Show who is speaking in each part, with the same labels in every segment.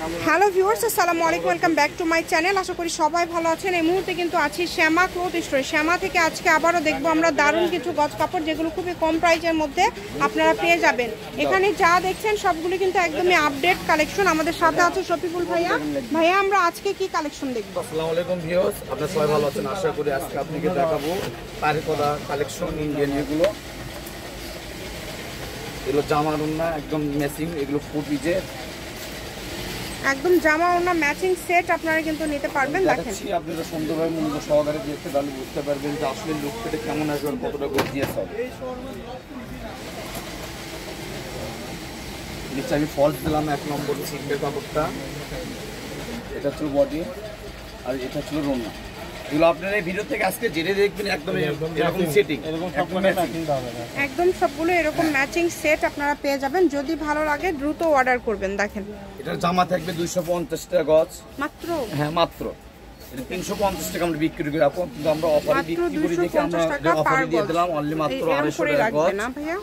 Speaker 1: Hello viewers, আসসালামু আলাইকুম, welcome back to my channel. আশা করি সবাই ভালো আছেন। এই মুহূর্তে কিন্তু আছি শ্যামা ক্লথ স্টোরে। শ্যামা থেকে আজকে আবারও দেখবো আমরা দারুণ কিছু গজ কাপড়, যেগুলো খুবই কম প্রাইসের মধ্যে আপনারা পেয়ে যাবেন। এখানে যা দেখছেন সবগুলো কিন্তু একদমই আপডেট কালেকশন। আমাদের সাথে আছে শফিকুল ভাইয়া। ভাইয়া, আমরা আজকে কি কালেকশন দেখবো?
Speaker 2: আসসালামু আলাইকুম ভিউয়ার্স, আপনারা সবাই ভালো আছেন আশা করি। আজকে আপনাকে দেখাবো পাড়ি করা কালেকশন, ইন্ডিয়ান এগুলো জামা ওড়না একদম ম্যাচিং, এগুলো ফুল পিজের
Speaker 1: একদম জামা ওড়না ম্যাচিং সেট আপনারা কিন্তু নিতে পারবেন। দেখেন
Speaker 2: আপনারা সুন্দরভাবে মূল্য সহকারে দেখতে তাহলে বুঝতে পারবেন যে আসলে লুকটা কেমন আসবে আর কতটা গর্জিয়াস হবে। নিচে আমি ফলস দিলাম 1 নম্বর সিল্কের কাপড়টা, এটা হচ্ছে বডি আর এটা হচ্ছে ওড়না। এগুলো আপনারা এই ভিডিও থেকে আজকে জেনে দেখবেন একদম এরকম সেটিং,
Speaker 1: একদম সবগুলো এরকম ম্যাচিং সেট আপনারা পেয়ে যাবেন। যদি ভালো লাগে দ্রুত অর্ডার করবেন। দেখেন
Speaker 2: এটার জামা থাকবে 250 টাকা গজ মাত্র। হ্যাঁ মাত্র, এটা 350 টাকা আমরা বিক্রি করি এখন, কিন্তু আমরা অফারে বিক্রি করি দেখে আমরা অফারে দিয়ে দিলাম অনলি মাত্র 250 টাকা গজ।
Speaker 1: না ভাইয়া,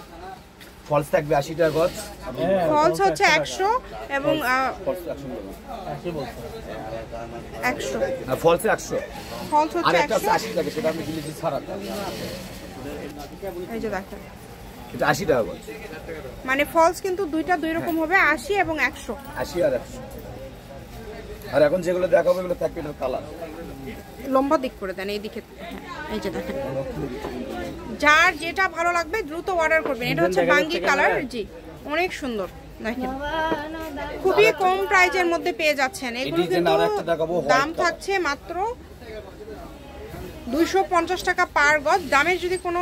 Speaker 2: ফলস থাকবে 80 টাকা গজ,
Speaker 1: ফলস হচ্ছে 100 এবং
Speaker 2: ফলস 100
Speaker 1: না
Speaker 2: ফলস 100,
Speaker 1: ফলস
Speaker 2: আর
Speaker 1: হচ্ছে
Speaker 2: একটা
Speaker 1: 100।
Speaker 2: 80 টাকা, সেটা আমি দিয়েছি ছাড়া।
Speaker 1: এই যে দেখেন
Speaker 2: এটা 80 টাকা গজ,
Speaker 1: মানে ফলস কিন্তু দুইটা দুই রকম হবে, 80 এবং 100।
Speaker 2: 80 আর 100। আর এখন যেগুলো দেখাবো এগুলো থাকবে এর কালার
Speaker 1: লম্বা দিক করে দেন এই দিকে। এই যে দেখেন, যার যেটা ভালো লাগবে দ্রুত অর্ডার করবেন। এটা হচ্ছে বাঙ্গি কালার, জি অনেক সুন্দর। দেখেন খুবই কম প্রাইজের মধ্যে পেয়ে যাচ্ছেন। এগুলো কিন্তু দাম থাকছে মাত্র 250 টাকা পার গজ। দামের যদি কোনো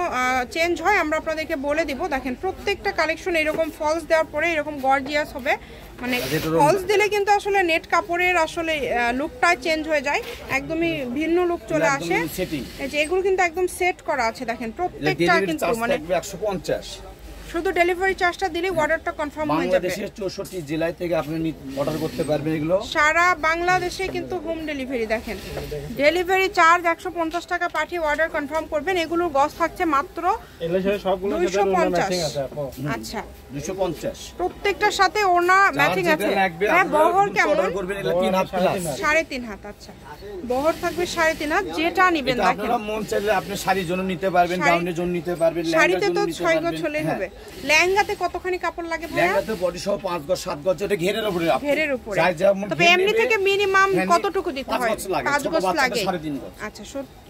Speaker 1: চেঞ্জ হয় আমরা আপনাদেরকে বলে দিব। দেখেন প্রত্যেকটা কালেকশন এরকম ফলস দেওয়ার পরে এরকম গর্জিয়াস হবে। মানে ফলস দিলে কিন্তু আসলে নেট কাপড়ের আসলে লুকটাই চেঞ্জ হয়ে যায়, একদমই ভিন্ন লুক চলে আসে। এই যে এগুলো কিন্তু একদম সেট করা আছে। দেখেন প্রত্যেকটা কিন্তু মানে
Speaker 2: 150,
Speaker 1: শুধু ডেলিভারি চার্জটা দিলে অর্ডারটা কনফার্ম হয়ে যাবে।
Speaker 2: বাংলাদেশের 64 জেলায় থেকে আপনি অর্ডার করতে পারবেন। এগুলো
Speaker 1: সারা বাংলাদেশে কিন্তু হোম ডেলিভারি। দেখেন ডেলিভারি চার্জ 150 টাকা পাঠিয়ে অর্ডার কনফার্ম করবেন। এগুলোর গজ থাকছে মাত্র 250। আচ্ছা
Speaker 2: 250,
Speaker 1: প্রত্যেকটার সাথে ওড়না ম্যাচিং আছে। হ্যাঁ, বহর কেমন?
Speaker 2: অর্ডার করবেন এটা 3 হাত প্লাস,
Speaker 1: 3.5 হাত। আচ্ছা বহর থাকবে 3.5 হাত, যেটা নেবেন। দেখেন
Speaker 2: আপনারা মন চাইলে আপনি শাড়ির জন্য নিতে পারবেন, গাউনের জন্য নিতে পারবেন,
Speaker 1: শাড়িতে তো 6 গজ হলেই হবে। লেহেঙ্গাতে কতখানি কাপড় লাগে ভাইয়া?
Speaker 2: লেহেঙ্গাতে বডি সহ 5 গজ 7 গজ, এটা ঘেরের উপরে রাখুন।
Speaker 1: ঘেরের উপরে। তবে এমনি থেকে মিনিমাম কতটুকু দিতে হয়? 5 গজ লাগে। আচ্ছা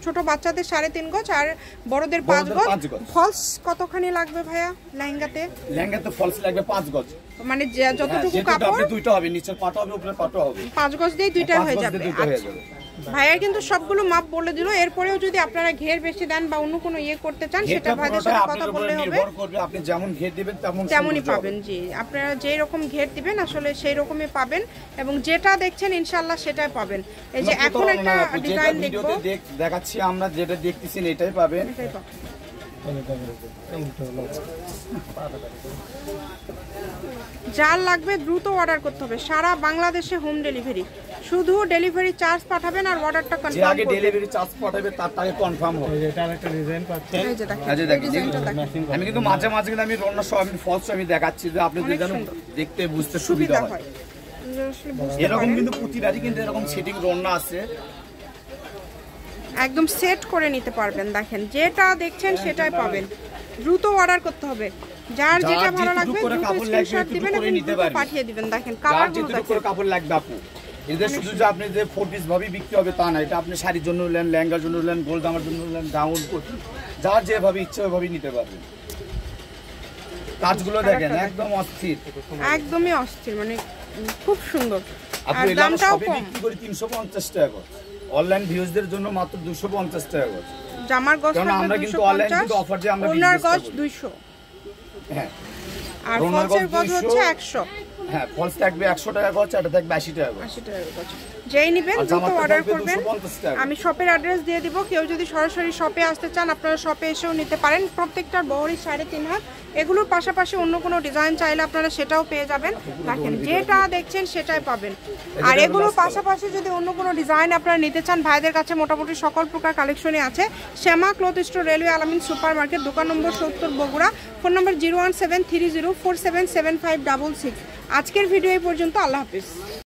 Speaker 1: ছোট বাচ্চাদের 3.5 গজ আর বড়দের 5 গজ। ফলস কতখানি লাগবে ভাইয়া লেহেঙ্গাতে?
Speaker 2: লেহেঙ্গাতে ফলস লাগবে 5 গজ,
Speaker 1: মানে যতটুকু কাপড়
Speaker 2: আপনি দুইটা হবে, নিচের পাটা হবে উপরের পাটা হবে,
Speaker 1: 5 গজ দিয়ে দুইটা হয়ে যাবে। আচ্ছা ভাইয়া কিন্তু সবগুলো মাপ বলে দিল। এরপরেও যদি আপনারা ঘের বেশি দেন বা অন্য কোনো ইয়ে করতে চান সেটা ভাইদের সাথে কথা বললে হবে।
Speaker 2: আপনি যেমন ঘের দিবেন
Speaker 1: তেমনই পাবেন। জি আপনারা যেই রকম ঘের দিবেন আসলে সেই রকমই পাবেন, এবং যেটা দেখছেন ইনশাআল্লাহ সেটাই পাবেন। এই যে এখন একটা ডিজাইন দেখবো,
Speaker 2: দেখাচ্ছি আমরা যেটা দেখতেছেন এটাই পাবেন।
Speaker 1: যার লাগবে দ্রুত অর্ডার করতে হবে। সারা বাংলাদেশে হোম ডেলিভারি, শুধু ডেলিভারি চার্জ পাঠাবেন আর অর্ডারটা কনফার্ম করবেন।
Speaker 2: আগে ডেলিভারি চার্জ পাঠাবে তার আগে কনফার্ম হবে।
Speaker 3: এটা আরেকটা ডিজাইন পাচ্ছেন।
Speaker 1: এই যে দেখেন
Speaker 2: আমি কিন্তু মাঝে মাঝে আমি রন্না সব আমি ফলস আমি দেখাচ্ছি যে আপনি দেখতে বুঝতে সুবিধা হয়। এরকম কিন্তু প্রতিটারই কিন্তু এরকম সেটিং রন্না আছে,
Speaker 1: একদম সেট করে নিতে পারবেন। দেখেন যেটা দেখছেন সেটাই পাবেন, দ্রুত অর্ডার করতে হবে। যার যেটা ভালো লাগবে দ্রুত স্ক্রিনশট দিবেন এবং দ্রুত পাঠিয়ে দিবেন। দেখেন কালারগুলো দেখেন,
Speaker 2: কাপড় লাগবে আপু। এদের শুধু যে আপনি যে 4 পিস ভাবে বিক্রি হবে তা না, এটা আপনি শাড়ির জন্য নেন, লেহেঙ্গার জন্য নেন, গোল জামার জন্য নেন, গাউন কোটি, যার যেভাবে ইচ্ছা ওইভাবে নিতে পারবেন। কাজগুলো দেখেন একদম অস্থির,
Speaker 1: একদমই অস্থির, মানে খুব সুন্দর।
Speaker 2: আর দামটাও কম, বিক্রি করি 350 টাকা গজ। অনলাইন ভিউজদের জন্য মাত্র 250 টাকা গজ।
Speaker 1: জামার গজ
Speaker 2: কারণ আমরা কিন্তু অনলাইন কিন্তু অফার দিয়ে আমরা
Speaker 1: ওনার গজ 200,
Speaker 2: হ্যাঁ
Speaker 1: আর ফলসের গজ হচ্ছে 100।
Speaker 2: হ্যাঁ ফলস থাকবে 100 টাকা গজ, এটা থাকবে 80 টাকা গজ।
Speaker 1: 80 টাকা গজ। যেই নেবেন দ্রুত অর্ডার করবেন। আমি শপের অ্যাড্রেস দিয়ে দিব, কেউ যদি সরাসরি শপে আসতে চান আপনারা শপে এসেও নিতে পারেন। প্রত্যেকটার বহরই 3.5 হাত। এগুলোর পাশাপাশি অন্য কোনো ডিজাইন চাইলে আপনারা সেটাও পেয়ে যাবেন। দেখেন যেটা দেখছেন সেটাই পাবেন। আর এগুলোর পাশাপাশি যদি অন্য কোনো ডিজাইন আপনারা নিতে চান, ভাইদের কাছে মোটামুটি সকল প্রকার কালেকশনই আছে। শ্যামা ক্লথ স্টোর, রেলওয়ে আলামিন সুপার মার্কেট, দোকান নম্বর 70 বগুড়া, ফোন নম্বর 01730477566। আজকের ভিডিও এই পর্যন্ত। আল্লাহ হাফিজ।